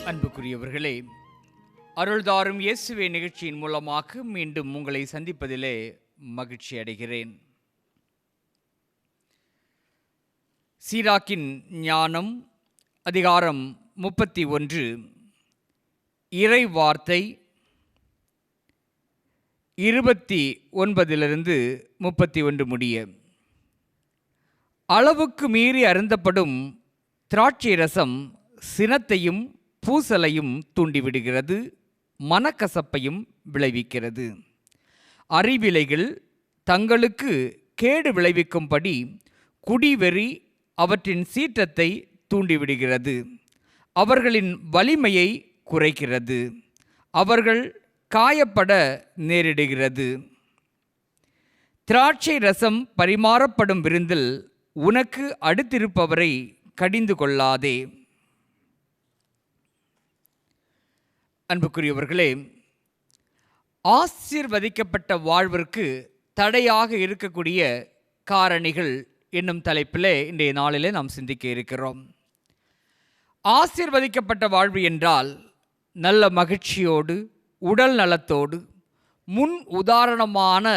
அன்புக்குரியவர்களே, அருள்தாரும் இயேசுவே நிகழ்ச்சியின் மூலமாக மீண்டும் உங்களை சந்திப்பதிலே மகிழ்ச்சி அடைகிறேன். சீராக்கின் ஞானம் அதிகாரம் 31 இறை வார்த்தை 29 31 முடிய. அளவுக்கு மீறி அருந்தப்படும் திராட்சை ரசம் சினத்தையும் பூசலையும் தூண்டிவிடுகிறது, மனக்கசப்பையும் விளைவிக்கிறது. அறிவிலைகள் தங்களுக்கு கேடு விளைவிக்கும்படி குடிவெறி அவற்றின் சீற்றத்தை தூண்டிவிடுகிறது, அவர்களின் வலிமையை குறைக்கிறது, அவர்கள் காயப்பட நேரிடுகிறது. திராட்சை ரசம் பரிமாறப்படும் விருந்தில் உனக்கு அடுத்திருப்பவரை கடிந்து கொள்ளாதே. அன்புக்குரியவர்களே, ஆசீர்வதிக்கப்பட்ட வாழ்விற்கு தடையாக இருக்கக்கூடிய காரணிகள் என்னும் தலைப்பிலே இன்றைய நாளிலே நாம் சிந்திக்க இருக்கிறோம். ஆசீர்வதிக்கப்பட்ட வாழ்வு என்றால் நல்ல மகிழ்ச்சியோடு, உடல் நலத்தோடு, முன் உதாரணமான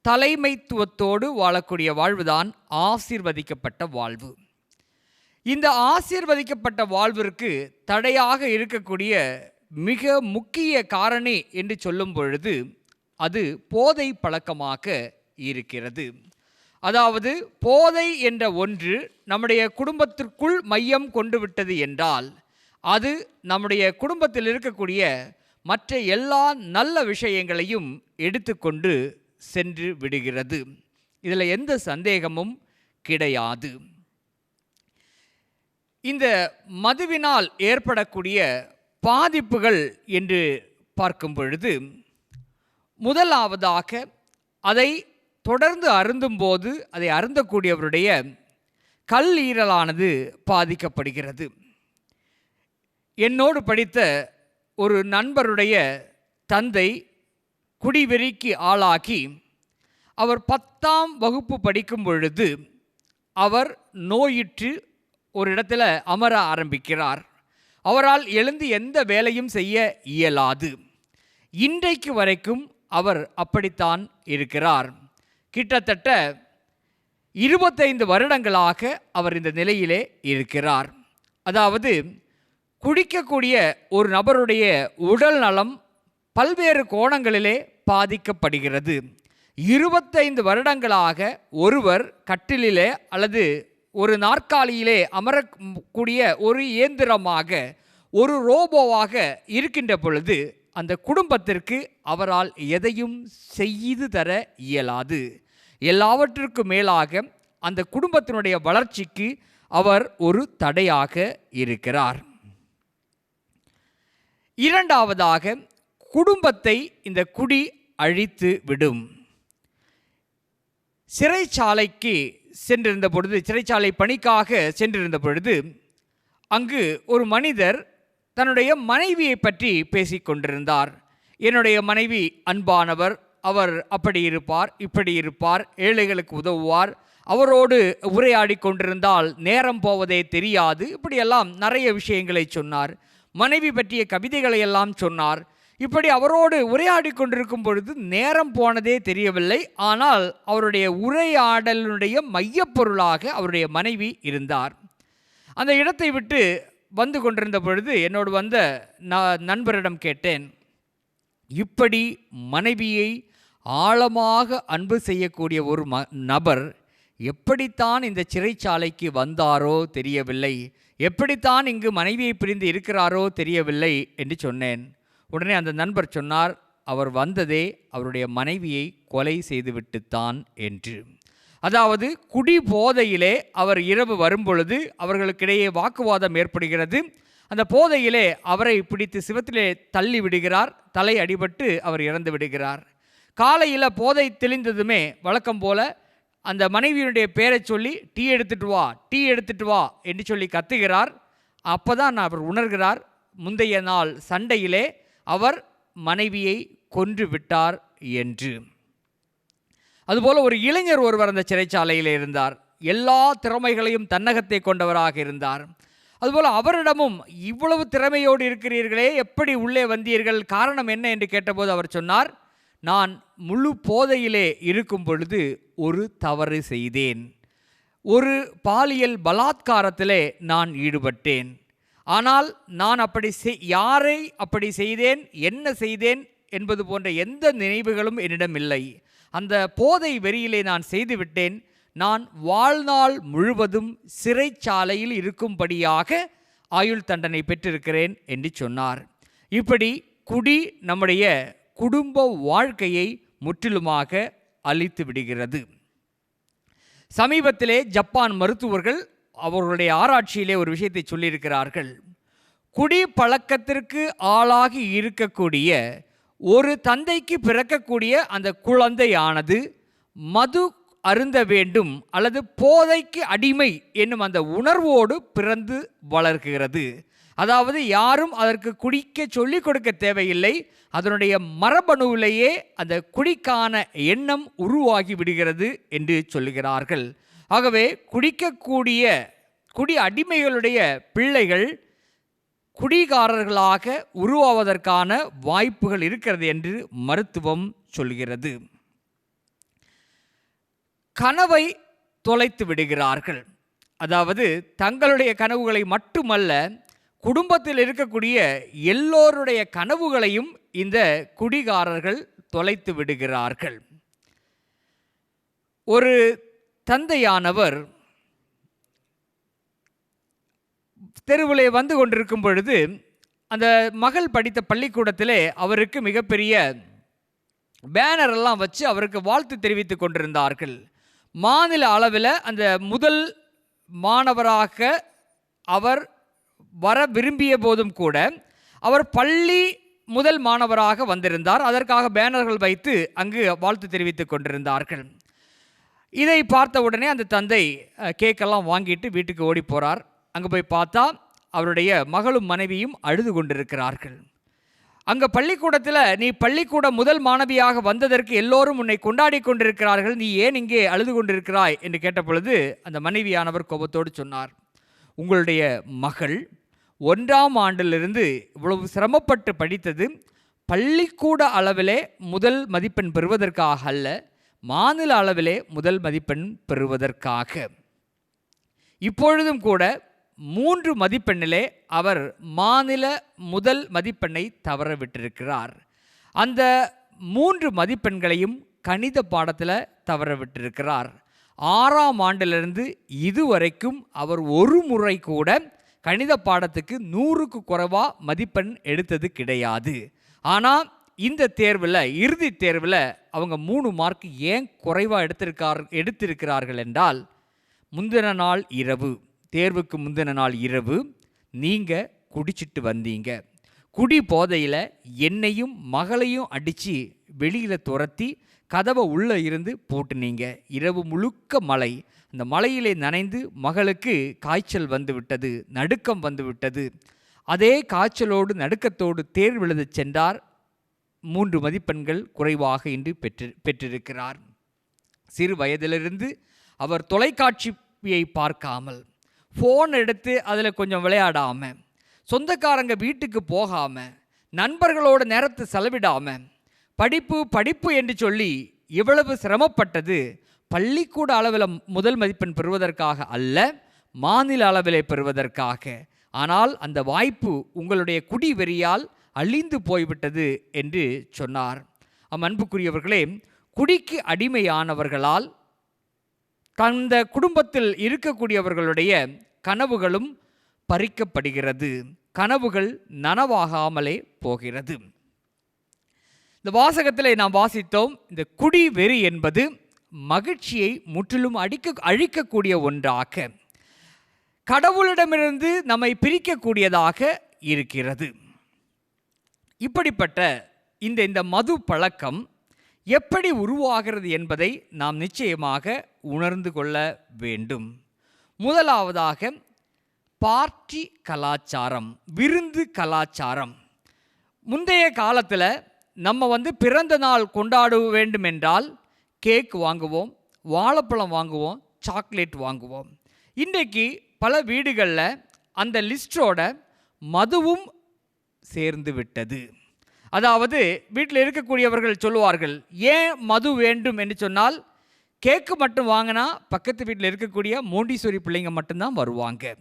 தலைமைத்துவத்தோடு வாழக்கூடிய வாழ்வுதான் ஆசீர்வதிக்கப்பட்ட வாழ்வு. இந்த ஆசீர்வதிக்கப்பட்ட வாழ்விற்கு தடையாக இருக்கக்கூடிய மிக முக்கிய காரணி என்று சொல்லும் பொழுது அது போதை பழக்கமாக இருக்கிறது. அதாவது போதை என்ற ஒன்று நம்முடைய குடும்பத்திற்குள் மையம் கொண்டு விட்டது என்றால் அது நம்முடைய குடும்பத்தில் இருக்கக்கூடிய மற்ற எல்லா நல்ல விஷயங்களையும் எடுத்துக்கொண்டு சென்று விடுகிறது. இதில் எந்த சந்தேகமும் கிடையாது. இந்த மதுவினால் ஏற்படக்கூடிய பாதிப்புகள் என்று பார்க்கும் பொழுது, முதலாவதாக அதை தொடர்ந்து அருந்தும்போது அதை அருந்தக்கூடியவருடைய கல்லீரலானது பாதிக்கப்படுகிறது. என்னோடு படித்த ஒரு நண்பருடைய தந்தை குடிவெறிக்கு ஆளாகி அவர் 10ஆம் வகுப்பு படிக்கும் பொழுது அவர் நோயுற்று ஒரு இடத்துல அமர ஆரம்பிக்கிறார். அவரால் எழுந்து எந்த வேலையும் செய்ய இயலாது. இன்றைக்கு வரைக்கும் அவர் அப்படித்தான் இருக்கிறார். கிட்டத்தட்ட 25 வருடங்களாக அவர் இந்த நிலையிலே இருக்கிறார். அதாவது குடிக்கக்கூடிய ஒரு நபருடைய உடல் நலம் பல்வேறு கோணங்களிலே பாதிக்கப்படுகிறது. 25 வருடங்களாக ஒருவர் கட்டிலிலே அல்லது ஒரு நாற்காலியிலே அமரக்கூடிய ஒரு இயந்திரமாக, ஒரு ரோபோவாக இருக்கின்ற பொழுது அந்த குடும்பத்திற்கு அவரால் எதையும் செய்து தர இயலாது. எல்லாவற்றிற்கும் மேலாக அந்த குடும்பத்தினுடைய வளர்ச்சிக்கு அவர் ஒரு தடையாக இருக்கிறார். இரண்டாவதாக, குடும்பத்தை இந்த குடி அழித்து விடும். சிறைச்சாலைக்கு சென்றிருந்த பொழுது, சிறைச்சாலை பணிக்காக சென்றிருந்த பொழுது அங்கு ஒரு மனிதர் தன்னுடைய மனைவியை பற்றி பேசிக்கொண்டிருந்தார். என்னுடைய மனைவி அன்பானவர், அவர் அப்படி இருப்பார், இப்படி இருப்பார், ஏழைகளுக்கு உதவுவார், அவரோடு உரையாடி கொண்டிருந்தால் நேரம் போவதே தெரியாது, இப்படியெல்லாம் நிறைய விஷயங்களை சொன்னார். மனைவி பற்றிய கவிதைகளை எல்லாம் சொன்னார். இப்படி அவரோடு உரையாடி கொண்டிருக்கும் பொழுது நேரம் போனதே தெரியவில்லை. ஆனால் அவருடைய உரையாடலுடைய மையப்பொருளாக அவருடைய மனைவி இருந்தார். அந்த இடத்தை விட்டு வந்து கொண்டிருந்த பொழுது என்னோடு வந்த நண்பரிடம் கேட்டேன், இப்படி மனைவியை ஆழமாக அன்பு செய்யக்கூடிய ஒரு நபர் எப்படித்தான் இந்த சிறைச்சாலைக்கு வந்தாரோ தெரியவில்லை, எப்படித்தான் இங்கு மனைவியை பிரிந்து இருக்கிறாரோ தெரியவில்லை என்று சொன்னேன். உடனே அந்த நண்பர் சொன்னார், அவர் வந்ததே அவருடைய மனைவியை கொலை செய்துவிட்டுத்தான் என்று. அதாவது குடி போதையிலே அவர் இரவு வரும்பொழுது அவர்களுக்கிடையே வாக்குவாதம் ஏற்படுகிறது. அந்த போதையிலே அவரை பிடித்து சிவத்திலே தள்ளி விடுகிறார். தலை அடிபட்டு அவர் இறந்து விடுகிறார். காலையில் போதை தெளிந்ததுமே வழக்கம் போல அந்த மனைவியினுடைய பேரை சொல்லி டீ எடுத்துட்டு வா, டீ எடுத்துட்டு வா என்று சொல்லி கத்துகிறார். அப்போ தான் அவர் உணர்கிறார், முந்தைய நாள் சண்டையிலே அவர் மனைவியை கொன்று விட்டார் என்று. அதுபோல் ஒரு இளைஞர் ஒருவர் அந்த சிறைச்சாலையில் இருந்தார். எல்லா திறமைகளையும் தன்னகத்தை கொண்டவராக இருந்தார். அதுபோல் அவரிடமும் இவ்வளவு திறமையோடு இருக்கிறீர்களே, எப்படி உள்ளே வந்தீர்கள், காரணம் என்ன என்று கேட்டபோது அவர் சொன்னார், நான் முழு போதையிலே இருக்கும் பொழுது ஒரு தவறு செய்தேன். ஒரு பாலியல் பலாத்காரத்திலே நான் ஈடுபட்டேன். ஆனால் நான் யாரை அப்படி செய்தேன், என்ன செய்தேன் என்பது போன்ற எந்த நினைவுகளும் என்னிடம் இல்லை. அந்த போதை வெறியிலே நான் செய்துவிட்டேன். நான் வாழ்நாள் முழுவதும் சிறைச்சாலையில் இருக்கும்படியாக ஆயுள் தண்டனை பெற்றிருக்கிறேன் என்று சொன்னார். இப்படி குடி நம்முடைய குடும்ப வாழ்க்கையை முற்றிலுமாக அழித்து விடுகிறது. சமீபத்திலே ஜப்பான் மருத்துவர்கள் அவர்களுடைய ஆராய்ச்சியிலே ஒரு விஷயத்தை சொல்லியிருக்கிறார்கள். குடி பழக்கத்திற்கு ஆளாகி இருக்கக்கூடிய ஒரு தந்தைக்கு பிறக்கக்கூடிய அந்த குழந்தையானது மது அருந்த வேண்டும் அல்லது போதைக்கு அடிமை என்னும் அந்த உணர்வோடு பிறந்து வளர்கிறது. அதாவது யாரும் அதற்கு குடிக்க சொல்லிக் கொடுக்க தேவையில்லை. அதனுடைய மரபணுவிலேயே அந்த குடிக்கான எண்ணம் உருவாகி விடுகிறது என்று சொல்லுகிறார்கள். ஆகவே குடிக்கக்கூடிய குடி அடிமைகளுடைய பிள்ளைகள் குடிகாரர்களாக உருவாவதற்கான வாய்ப்புகள் இருக்கிறது என்று மருத்துவம் சொல்கிறது. கனவை தொலைத்து விடுகிறார்கள். அதாவது தங்களுடைய கனவுகளை மட்டுமல்ல, குடும்பத்தில் இருக்கக்கூடிய எல்லோருடைய கனவுகளையும் இந்த குடிகாரர்கள் தொலைத்து விடுகிறார்கள். ஒரு தந்தையானவர் தெருவிலே வந்து கொண்டிருக்கும் பொழுது அந்த மகள் படித்த பள்ளிக்கூடத்திலே அவருக்கு மிகப்பெரிய பேனரெல்லாம் வச்சு அவருக்கு வாழ்த்து தெரிவித்து கொண்டிருந்தார்கள். மாநில அளவில் அந்த முதல் மாணவராக அவர் வர விரும்பிய போதும் கூட அவர் பள்ளி முதல் மாணவராக வந்திருந்தார். அதற்காக பேனர்கள் வைத்து அங்கு வாழ்த்து தெரிவித்து கொண்டிருந்தார்கள். இதை பார்த்த உடனே அந்த தந்தை கேக்கெல்லாம் வாங்கிட்டு வீட்டுக்கு ஓடி போகிறார். அங்கே போய் பார்த்தா அவருடைய மகளும் மனைவியும் அழுது கொண்டிருக்கிறார்கள். அங்கே பள்ளிக்கூடத்தில் நீ பள்ளிக்கூட முதல் மாணவியாக வந்ததற்கு எல்லோரும் உன்னை கொண்டாடி கொண்டிருக்கிறார்கள், நீ ஏன் இங்கே அழுது கொண்டிருக்கிறாய் என்று கேட்ட பொழுது அந்த மனைவியானவர் கோபத்தோடு சொன்னார், உங்களுடைய மகள் 1ஆம் ஆண்டிலிருந்து இவ்வளவு சிரமப்பட்டு படித்தது பள்ளிக்கூட அளவிலே முதல் மதிப்பெண் பெறுவதற்காக அல்ல, மாநில அளவிலே முதல் மதிப்பெண் பெறுவதற்காக. இப்பொழுதும் கூட 3 மதிப்பெண்ணிலே அவர் மாநில முதல் மதிப்பெண்ணை தவற விட்டிருக்கிறார். அந்த 3 மதிப்பெண்களையும் கணித பாடத்தில் தவற விட்டிருக்கிறார். 6ஆம் ஆண்டிலிருந்து இதுவரைக்கும் அவர் ஒரு முறை கூட கணித பாடத்துக்கு 100க்கு குறைவாக மதிப்பெண் எடுத்தது கிடையாது. ஆனால் இந்த தேர்வில், இறுதி தேர்வில் அவங்க 3 மார்க் ஏன் குறைவாக எடுத்திருக்கிறார்கள் என்றால், முந்தின நாள் இரவு, தேர்வுக்கு முந்தின நாள் இரவு நீங்கள் குடிச்சிட்டு வந்தீங்க. குடி போதையில் என்னையும் மகளையும் அடித்து வெளியில் துரத்தி கதவை உள்ளே இருந்து போட்டுனீங்க. இரவு முழுக்க மழை, அந்த மழையிலே நனைந்து மகளுக்கு காய்ச்சல் வந்து விட்டது, நடுக்கம் வந்து விட்டது. அதே காய்ச்சலோடு நடுக்கத்தோடு தேர்வு எழுதச் சென்றார். 3 மதிப்பெண்கள் குறைவாக இன்று பெற்றிருக்கிறார். சிறு வயதிலிருந்து அவர் தொலைக்காட்சியை பார்க்காமல், ஃபோன் எடுத்து அதில் கொஞ்சம் விளையாடாமல், சொந்தக்காரங்க வீட்டுக்கு போகாமல், நண்பர்களோட நேரத்தை செலவிடாமல், படிப்பு என்று சொல்லி இவ்வளவு சிரமப்பட்டது பள்ளிக்கூட அளவில் முதல் மதிப்பெண் பெறுவதற்காக அல்ல, மாநில அளவிலே பெறுவதற்காக. ஆனால் அந்த வாய்ப்பு உங்களுடைய குடி வெறியால் அழிந்து போய்விட்டது என்று சொன்னார். அன்புக்குரியவர்களே, குடிக்கு அடிமையானவர்களால் அந்த குடும்பத்தில் இருக்கக்கூடியவர்களுடைய கனவுகளும் பறிக்கப்படுகிறது, கனவுகள் நனவாகாமலே போகிறது. இந்த வாசகத்தில் நாம் வாசித்தோம், இந்த குடி வெறி என்பது மகிழ்ச்சியை முற்றிலும் அழிக்கக்கூடிய ஒன்றாக, கடவுளிடமிருந்து நம்மை பிரிக்கக்கூடியதாக இருக்கிறது. இப்படிப்பட்ட இந்த மது பழக்கம் எப்படி உருவாகிறது என்பதை நாம் நிச்சயமாக உணர்ந்து கொள்ள வேண்டும். முதலாவதாக பார்ட்டி கலாச்சாரம், விருந்து கலாச்சாரம். முந்தைய காலத்தில் நம்ம பிறந்த நாள் கொண்டாட வேண்டும் என்றால் கேக் வாங்குவோம், வாழைப்பழம் வாங்குவோம், சாக்லேட் வாங்குவோம். இன்றைக்கு பல வீடுகளில் அந்த லிஸ்டோட மதுவும் சேர்ந்து விட்டது. அதாவது வீட்டில் இருக்கக்கூடியவர்கள் சொல்லுவார்கள், ஏன் மது வேண்டும் என்று சொன்னால், கேக்கு மட்டும் வாங்கினா பக்கத்து வீட்டில் இருக்கக்கூடிய மோண்டீஸ்வரி பிள்ளைங்க மட்டும்தான் வருவாங்க.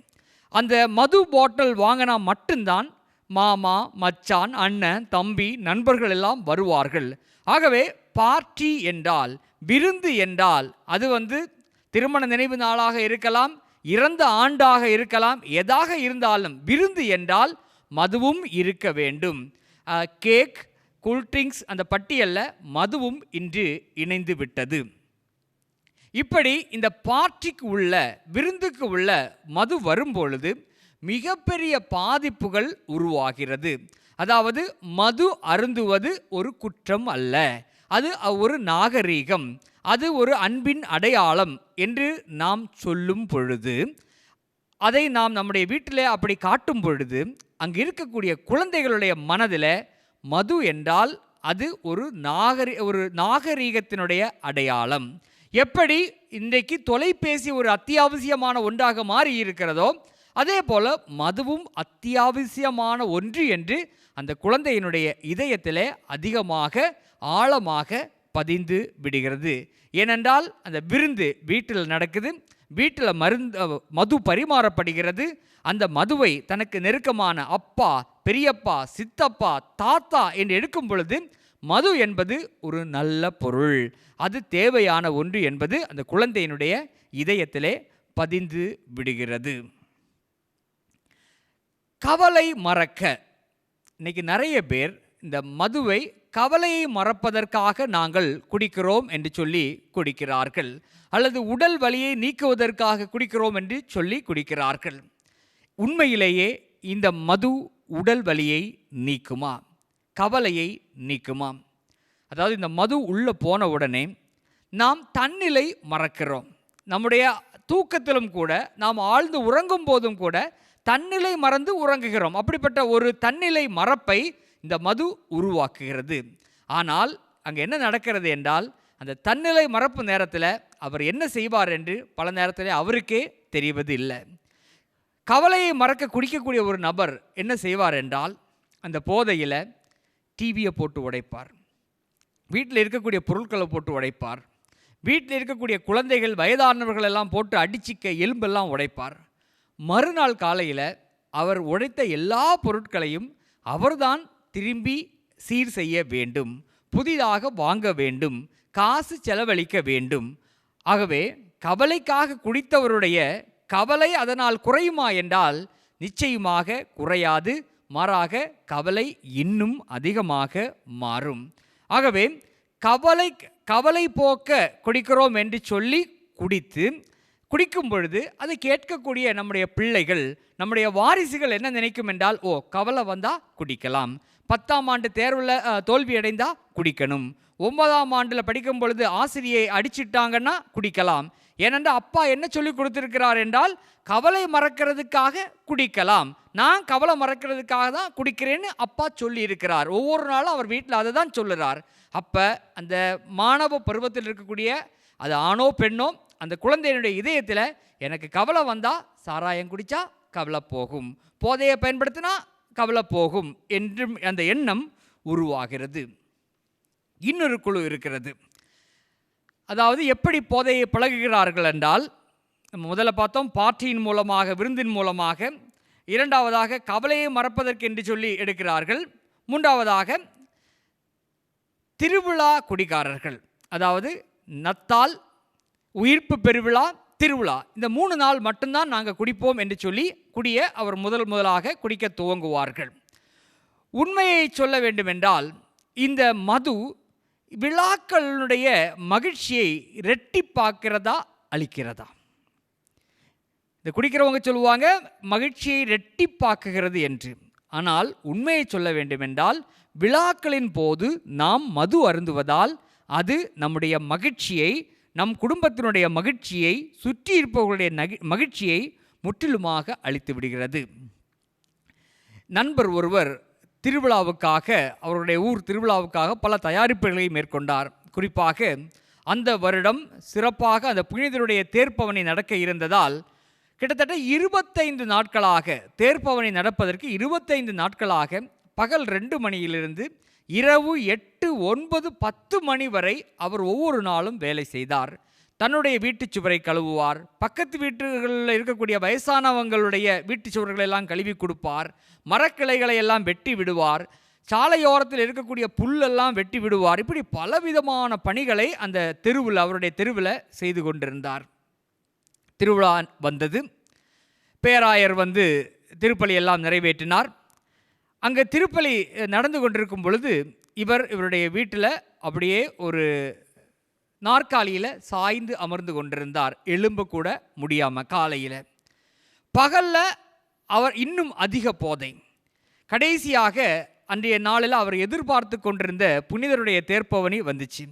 அந்த மது பாட்டில் வாங்கினா மட்டும்தான் மாமா, மச்சான், அண்ணன், தம்பி, நண்பர்கள் எல்லாம் வருவார்கள். ஆகவே பார்ட்டி என்றால், விருந்து என்றால், அது திருமண நினைவு நாளாக இருக்கலாம், இறந்த ஆண்டாக இருக்கலாம், எதாக இருந்தாலும் விருந்து என்றால் மதுவும் இருக்க வேண்டும். கேக், கூல்ட்ரிங்க்ஸ் அந்த பட்டியலில் மதுவும் இன்று இணைந்து விட்டது. இப்படி இந்த பார்ட்டிக்கு உள்ள, விருந்துக்கு உள்ள மது வரும்பொழுது மிகப்பெரிய பாதிப்புகள் உருவாகிறது. அதாவது மது அருந்துவது ஒரு குற்றம் அல்ல, அது ஒரு நாகரீகம், அது ஒரு அன்பின் அடையாளம் என்று நாம் சொல்லும் பொழுது, அதை நாம் நம்முடைய வீட்டில் அப்படி காட்டும் பொழுது, அங்கு இருக்கக்கூடிய குழந்தைகளுடைய மனதில் மது என்றால் அது ஒரு நாகரீகத்தினுடைய அடையாளம். எப்படி இன்றைக்கு தொலைபேசி ஒரு அத்தியாவசியமான ஒன்றாக மாறி இருக்கிறதோ, அதே போல மதுவும் அத்தியாவசியமான ஒன்று என்று அந்த குழந்தையினுடைய இதயத்திலே அதிகமாக ஆழமாக பதிந்து விடுகிறது. ஏனென்றால் அந்த விருந்து வீட்டில் நடக்குது, வீட்டில் மது பரிமாறப்படுகிறது. அந்த மதுவை தனக்கு நெருக்கமான அப்பா, பெரியப்பா, சித்தப்பா, தாத்தா என்று எடுக்கும் பொழுது மது என்பது ஒரு நல்ல பொருள், அது தேவையான ஒன்று என்பது அந்த குழந்தையினுடைய இதயத்திலே பதிந்து விடுகிறது. கவலை மறக்க, இன்னைக்கு நிறைய பேர் இந்த மதுவை கவலையை மறப்பதற்காக நாங்கள் குடிக்கிறோம் என்று சொல்லி குடிக்கிறார்கள், அல்லது உடல் வலியை நீக்குவதற்காக குடிக்கிறோம் என்று சொல்லி குடிக்கிறார்கள். உண்மையிலேயே இந்த மது உடல் வலியை நீக்குமா, கவலையை நீக்குமா? அதாவது இந்த மது உள்ளே போன உடனே நாம் தன்னிலை மறக்கிறோம். நம்முடைய தூக்கத்திலும் கூட, நாம் ஆழ்ந்து உறங்கும் போதும் கூட தன்னிலை மறந்து உறங்குகிறோம். அப்படிப்பட்ட ஒரு தன்னிலை மறப்பை இந்த மது உருவாக்குகிறது. ஆனால் அங்கே என்ன நடக்கிறது என்றால், அந்த தன்னிலை மறப்பு நேரத்தில் அவர் என்ன செய்வார் என்று பல நேரத்தில் அவருக்கே தெரிவது இல்லை. கவலையை மறக்க குடிக்கக்கூடிய ஒரு நபர் என்ன செய்வார் என்றால், அந்த போதையில் டிவியை போட்டு உடைப்பார், வீட்டில் இருக்கக்கூடிய பொருட்களை போட்டு உடைப்பார், வீட்டில் இருக்கக்கூடிய குழந்தைகள், வயதானவர்கள் எல்லாம் போட்டு அடிச்சிக்க எலும்பெல்லாம் உடைப்பார். மறுநாள் காலையில் அவர் உடைத்த எல்லா பொருட்களையும் அவர்தான் திரும்பி சீர் செய்ய வேண்டும், புதிதாக வாங்க வேண்டும், காசு செலவழிக்க வேண்டும். ஆகவே கவலைக்காக குடித்தவருடைய கவலை அதனால் குறையுமா என்றால் நிச்சயமாக குறையாது, மாறாக கவலை இன்னும் அதிகமாக மாறும். ஆகவே கவலை போக்க குடிக்கிறோம் என்று சொல்லி குடிக்கும் பொழுது அதை கேட்கக்கூடிய நம்முடைய பிள்ளைகள், நம்முடைய வாரிசுகள் என்ன நினைக்கும் என்றால், ஓ, கவலை வந்தால் குடிக்கலாம், 10ஆம் ஆண்டு தேர்வில் தோல்வி அடைந்தால் குடிக்கணும், 9ஆம் ஆண்டில் படிக்கும் பொழுது ஆசிரியை அடிச்சிட்டாங்கன்னா குடிக்கலாம். ஏனென்றால் அப்பா என்ன சொல்லி கொடுத்திருக்கிறார் என்றால், கவலை மறக்கிறதுக்காக குடிக்கலாம், நான் கவலை மறக்கிறதுக்காக தான் குடிக்கிறேன்னு அப்பா சொல்லி இருக்கிறார். ஒவ்வொரு நாளும் அவர் வீட்டில் அதை தான் சொல்லுறார். அப்போ அந்த மாணவ பருவத்தில் இருக்கக்கூடிய, அது ஆணோ பெண்ணோ, அந்த குழந்தையினுடைய இதயத்தில் எனக்கு கவலை வந்தால் சாராயம் குடித்தா கவலை போகும், போதையை பயன்படுத்தினா கவலை போகும் என்றும் அந்த எண்ணம் உருவாகிறது. இன்னொரு குழு இருக்கிறது. அதாவது எப்படி போதையை பழகுகிறார்கள் என்றால், நம்ம முதல்ல பார்த்தோம் பார்ட்டியின் மூலமாக, விருந்தின் மூலமாக. இரண்டாவதாக கவலையை மறப்பதற்கு என்று சொல்லி எடுக்கிறார்கள். மூன்றாவதாக திருவிழா குடிகாரர்கள். அதாவது நத்தால், உயிர்ப்பு பெருவிழா, திருவிழா, இந்த 3 நாள் மட்டும்தான் நாங்கள் குடிப்போம் என்று சொல்லி அவர் முதலாக குடிக்க துவங்குவார்கள். உண்மையை சொல்ல வேண்டுமென்றால் இந்த மது விழாக்களுடைய மகிழ்ச்சியை ரெட்டிப்பாக்கிறதா அளிக்கிறதா? இந்த குடிக்கிறவங்க சொல்லுவாங்க மகிழ்ச்சியை ரெட்டிப்பாக்குகிறது என்று. ஆனால் உண்மையை சொல்ல வேண்டுமென்றால் விழாக்களின் போது நாம் மது அருந்துவதால் அது நம்முடைய மகிழ்ச்சியை, நம் குடும்பத்தினுடைய மகிழ்ச்சியை, சுற்றி இருப்பவர்களுடைய மகிழ்ச்சியை முற்றிலுமாக அழித்து விடுகிறது. நண்பர் ஒருவர் திருவிழாவுக்காக, அவருடைய ஊர் திருவிழாவுக்காக பல தயாரிப்புகளை மேற்கொண்டார். குறிப்பாக அந்த வருடம் சிறப்பாக அந்த புனிதருடைய தேர்ப்பவனை நடக்க இருந்ததால் கிட்டத்தட்ட 25 நாட்களாக தேர்ப்பவனி நடப்பதற்கு 25 நாட்களாக பகல் 2 மணியிலிருந்து இரவு 8, 9, 10 மணி வரை அவர் ஒவ்வொரு நாளும் வேலை செய்தார். தன்னுடைய வீட்டு சுவரை கழுவுவார், பக்கத்து வீட்டுகளில் இருக்கக்கூடிய வயசானவங்களுடைய வீட்டு சுவர்களை எல்லாம் கழுவி கொடுப்பார், மரக்கிளைகளை எல்லாம் வெட்டி விடுவார், சாலையோரத்தில் இருக்கக்கூடிய புல்லெல்லாம் வெட்டி விடுவார். இப்படி பலவிதமான பணிகளை அந்த தெருவில், அவருடைய தெருவில் செய்து கொண்டிருந்தார். திருவிழா வந்தது. பேராயர் வந்து திருப்பலி எல்லாம் நிறைவேற்றினார். அங்கே திருப்பலி நடந்து கொண்டிருக்கும் பொழுது இவருடைய வீட்டில் அப்படியே ஒரு நாற்காலியில் சாய்ந்து அமர்ந்து கொண்டிருந்தார். எழும்ப கூட முடியாமல். காலையில் பகலில் அவர் இன்னும் அதிக போதை. கடைசியாக அன்றைய நாளில் அவர் எதிர்பார்த்து கொண்டிருந்த புனிதருடைய தேர்ப்பவனி வந்துச்சு.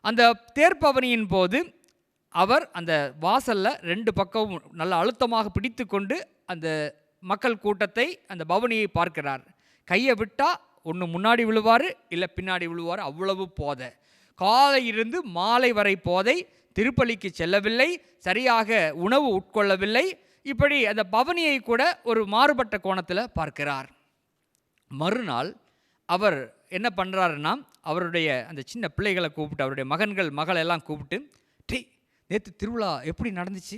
அந்த தேர்ப்பவனியின் போது அவர் அந்த வாசலில் 2 பக்கமும் நல்ல அழுத்தமாக பிடித்து கொண்டு அந்த மக்கள் கூட்டத்தை, அந்த பவனியை பார்க்கிறார். கையை விட்டால் ஒன்று முன்னாடி விழுவார், இல்லை பின்னாடி விழுவார். அவ்வளவு போதை. காலையிலிருந்து மாலை வரை போதை. திருப்பலிக்கு செல்லவில்லை, சரியாக உணவு உட்கொள்ளவில்லை. இப்படி அந்த பவனியை கூட ஒரு மாறுபட்ட கோணத்தில் பார்க்கிறார். மறுநாள் அவர் என்ன பண்ணுறாருன்னா, அவருடைய அந்த சின்ன பிள்ளைகளை கூப்பிட்டு, அவருடைய மகள் எல்லாம் கூப்பிட்டு, நேற்று திருவிழா எப்படி நடந்துச்சு,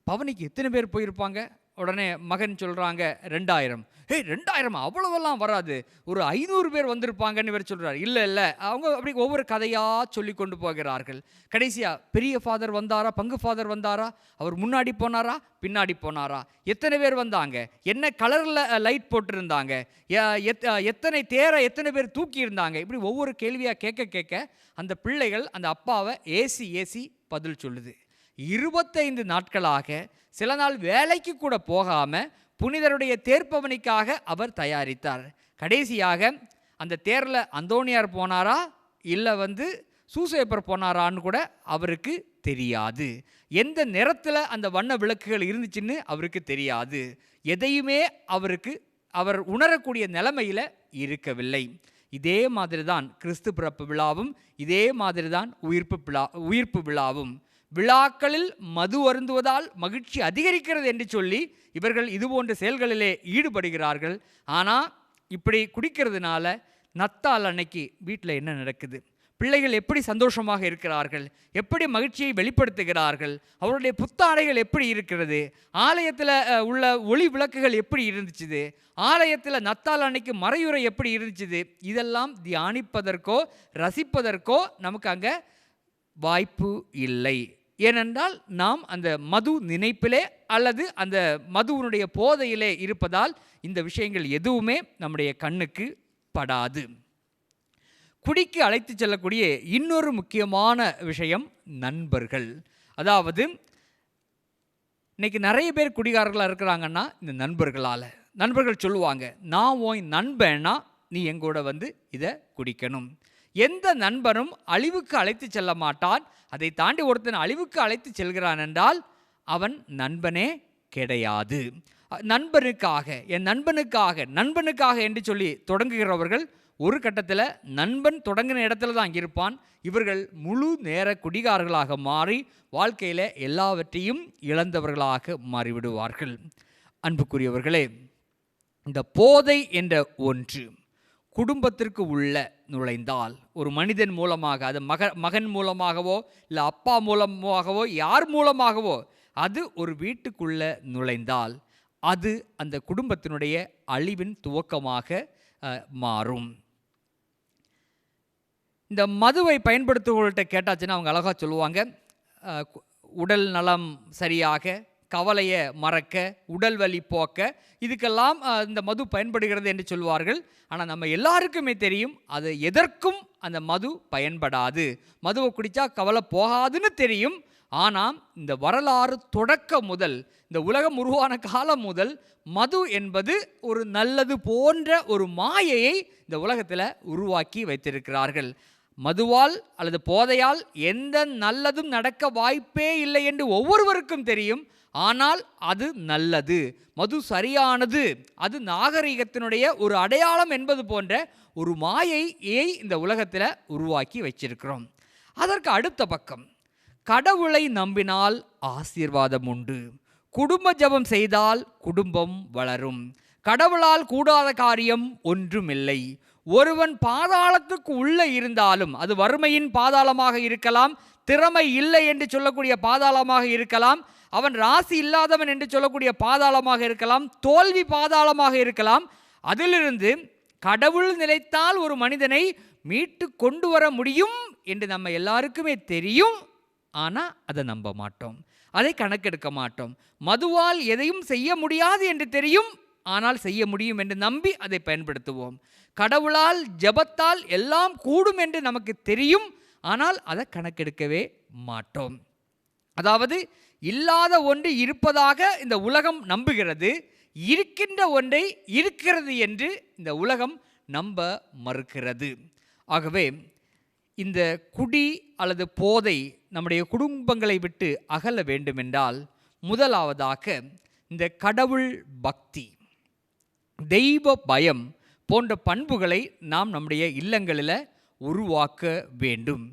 பவனிக்கு எத்தனை பேர் போயிருப்பாங்க? உடனே மகன் சொல்கிறாங்க 2000. 2000 அவ்வளவெல்லாம் வராது, ஒரு 500 பேர் வந்திருப்பாங்கன்னு இவர் சொல்கிறார். இல்லை அவங்க அப்படி ஒவ்வொரு கதையாக சொல்லி கொண்டு போகிறார்கள். கடைசியாக பெரிய ஃபாதர் வந்தாரா, பங்கு ஃபாதர் வந்தாரா, அவர் முன்னாடி போனாரா, பின்னாடி போனாரா, எத்தனை பேர் வந்தாங்க, என்ன கலரில் லைட் போட்டிருந்தாங்க, எத்தனை தேரை எத்தனை பேர் தூக்கி இருந்தாங்க, இப்படி ஒவ்வொரு கேள்வியாக கேட்க அந்த பிள்ளைகள் அந்த அப்பாவை ஏசி பதில் சொல்லுது. 25 நாட்களாக சில நாள் வேலைக்கு கூட போகாமல் புனிதருடைய தேர்ப்பவனிக்காக அவர் தயாரித்தார். கடைசியாக அந்த தேரில் அந்தோனியார் போனாரா, இல்லை சூசேப்பர் போனாரான்னு கூட அவருக்கு தெரியாது. எந்த நிறத்தில் அந்த வண்ண விளக்குகள் இருந்துச்சுன்னு அவருக்கு தெரியாது. எதையுமே அவர் உணரக்கூடிய நிலைமையில் இருக்கவில்லை. இதே மாதிரி தான் கிறிஸ்து பிறப்பு விழாவும், இதே மாதிரி தான் உயிர்ப்பு விழாவும். விழாக்களில் மது அருந்துவதால் மகிழ்ச்சி அதிகரிக்கிறது என்று சொல்லி இவர்கள் இதுபோன்ற செயல்களிலே ஈடுபடுகிறார்கள். ஆனால் இப்படி குடிக்கிறதுனால நத்தால் அன்னைக்கு வீட்டில் என்ன நடக்குது, பிள்ளைகள் எப்படி சந்தோஷமாக இருக்கிறார்கள், எப்படி மகிழ்ச்சியை வெளிப்படுத்துகிறார்கள், அவருடைய புத்தாடைகள் எப்படி இருக்கிறது, ஆலயத்தில் உள்ள ஒளி விளக்குகள் எப்படி இருந்துச்சுது, ஆலயத்தில் நத்தால் அன்னைக்கு மறையுறை எப்படி இருந்துச்சுது, இதெல்லாம் தியானிப்பதற்கோ ரசிப்பதற்கோ நமக்கு அங்கே வாய்ப்பு இல்லை. ஏனென்றால் நாம் அந்த மது நினைப்பிலே அல்லது அந்த மதுவினுடைய போதையிலே இருப்பதால் இந்த விஷயங்கள் எதுவுமே நம்முடைய கண்ணுக்கு படாது. குடிக்கு அழைத்து செல்லக்கூடிய இன்னொரு முக்கியமான விஷயம் நண்பர்கள். அதாவது இன்னைக்கு நிறைய பேர் குடிகாரர்களாக இருக்கிறாங்கன்னா இந்த நண்பர்களால். நண்பர்கள் சொல்லுவாங்க, நான் உன் நண்பன்னா நீ எங்கூட இதை குடிக்கணும். எந்த நண்பனும் அழிவுக்கு அழைத்து செல்ல மாட்டான். அதை தாண்டி ஒருத்தன் அழிவுக்கு அழைத்து செல்கிறான் என்றால் அவன் நண்பனே கிடையாது. நண்பனுக்காக, என் நண்பனுக்காக என்று சொல்லி தொடங்குகிறவர்கள் ஒரு கட்டத்தில் நண்பன் தொடங்கின இடத்துல தான் இருப்பான். இவர்கள் முழு நேர குடிகாரர்களாக மாறி வாழ்க்கையில் எல்லாவற்றையும் இழந்தவர்களாக மாறிவிடுவார்கள். அன்புக்குரியவர்களே, இந்த போதை என்ற ஒன்று குடும்பத்திற்கு உள்ள நுழைந்தால், ஒரு மனிதன் மூலமாக, அது மகன் மூலமாகவோ இல்லை அப்பா மூலமாகவோ யார் மூலமாகவோ அது ஒரு வீட்டுக்குள்ள நுழைந்தால் அது அந்த குடும்பத்தினுடைய அழிவின் துவக்கமாக மாறும். இந்த மதுவை பயன்படுத்துவர்கள்ட்ட கேட்டாச்சுன்னா அவங்க அழகாக சொல்லுவாங்க, உடல் நலம் சரியாக, கவலையை மறக்க, உடல் வலி போக்க, இதுக்கெல்லாம் இந்த மது பயன்படுகிறது என்று சொல்வார்கள். ஆனால் நம்ம எல்லாருக்குமே தெரியும் அது எதற்கும் அந்த மது பயன்படாது. மதுவை குடித்தா கவலை போகாதுன்னு தெரியும். ஆனால் இந்த வரலாறு தொடக்கம் முதல், இந்த உலகம் உருவான காலம் முதல் மது என்பது ஒரு நல்லது போன்ற ஒரு மாயையை இந்த உலகத்தில் உருவாக்கி வைத்திருக்கிறார்கள். மதுவால் அல்லது போதையால் எந்த நல்லதும் நடக்க வாய்ப்பே இல்லை என்று ஒவ்வொருவருக்கும் தெரியும். ஆனால் அது நல்லது, மது சரியானது, அது நாகரிகத்தினுடைய ஒரு அடையாளம் என்பது போன்ற ஒரு மாயையை இந்த உலகத்தில் உருவாக்கி வச்சிருக்கிறோம். அதற்கு அடுத்த பக்கம், கடவுளை நம்பினால் ஆசீர்வாதம் உண்டு, குடும்ப ஜெபம் செய்தால் குடும்பம் வளரும். கடவுளால் கூடாத காரியம் ஒன்றுமில்லை. ஒருவன் பாதாளத்துக்கு உள்ளே இருந்தாலும், அது வறுமையின் பாதாளமாக இருக்கலாம், திறமை இல்லை என்று சொல்லக்கூடிய பாதாளமாக இருக்கலாம், அவன் ராசி இல்லாதவன் என்று சொல்லக்கூடிய பாதாளமாக இருக்கலாம், தோல்வி பாதாளமாக இருக்கலாம், அதிலிருந்து கடவுள் நிலைத்தால் ஒரு மனிதனை மீட்டு கொண்டு வர முடியும் என்று நம்ம எல்லாருக்குமே தெரியும். ஆனால் அதை நம்ப மாட்டோம், அதை கணக்கெடுக்க மாட்டோம். மதுவால் எதையும் செய்ய முடியாது என்று தெரியும், ஆனால் செய்ய முடியும் என்று நம்பி அதை பயன்படுத்துவோம். கடவுளால் ஜெபத்தால் எல்லாம் கூடும் என்று நமக்கு தெரியும், ஆனால் அதை கணக்கெடுக்கவே மாட்டோம். அதாவது இல்லாத ஒன்று இருப்பதாக இந்த உலகம் நம்புகிறது, இருக்கின்ற ஒன்றை இருக்கிறது என்று இந்த உலகம் நம்ப மறுக்கிறது. ஆகவே இந்த குடி அல்லது போதை நம்முடைய குடும்பங்களை விட்டு அகல வேண்டுமென்றால் முதலாவதாக இந்த கடவுள் பக்தி, தெய்வ பயம் போன்ற பண்புகளை நாம் நம்முடைய இல்லங்களில் உருவாக்க வேண்டும்.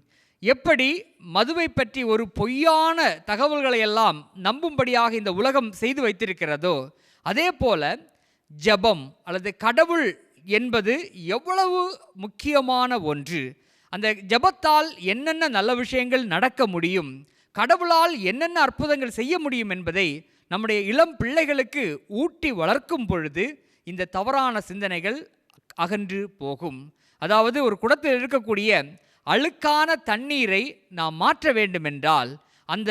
எப்படி மதுவை பற்றி ஒரு பொய்யான தகவல்களை எல்லாம் நம்பும்படியாக இந்த உலகம் செய்து வைத்திருக்கிறதோ, அதே போல ஜெபம் அல்லது கடவுள் என்பது எவ்வளவு முக்கியமான ஒன்று. அந்த ஜெபத்தால் என்னென்ன நல்ல விஷயங்கள் நடக்க முடியும், கடவுளால் என்னென்ன அற்புதங்கள் செய்ய முடியும் என்பதை நம்முடைய இளம் பிள்ளைகளுக்கு ஊட்டி வளர்க்கும் பொழுது இந்த தவறான சிந்தனைகள் அகன்று போகும். அதாவது ஒரு குடத்தில் இருக்கக்கூடிய அழுக்கான தண்ணீரை நாம் மாற்ற வேண்டுமென்றால் அந்த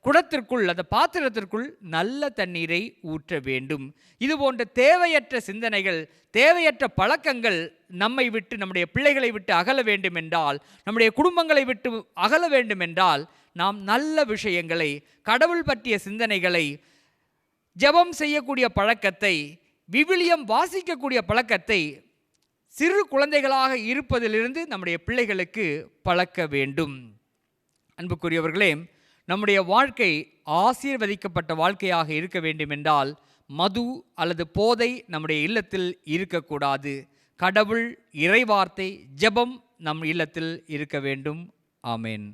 குடத்திற்குள், அந்த பாத்திரத்திற்குள் நல்ல தண்ணீரை ஊற்ற வேண்டும். இது போன்ற தேவையற்ற சிந்தனைகள், தேவையற்ற பழக்கங்கள் நம்மை விட்டு, நம்முடைய பிள்ளைகளை விட்டு அகல வேண்டுமென்றால், நம்முடைய குடும்பங்களை விட்டு அகல வேண்டுமென்றால் நாம் நல்ல விஷயங்களை, கடவுள் பற்றிய சிந்தனைகளை, ஜெபம் செய்யக்கூடிய பழக்கத்தை, விவிலியம் வாசிக்கக்கூடிய பழக்கத்தை சிறு குழந்தைகளாக இருப்பதிலிருந்து நம்முடைய பிள்ளைகளுக்கு பழக்க வேண்டும். அன்புக்குரியவர்களே, நம்முடைய வாழ்க்கை ஆசீர்வதிக்கப்பட்ட வாழ்க்கையாக இருக்க வேண்டுமென்றால் மது அல்லது போதை நம்முடைய இல்லத்தில் இருக்கக்கூடாது. கடவுள், இறைவார்த்தை, ஜெபம் நம் இல்லத்தில் இருக்க வேண்டும். ஆமேன்.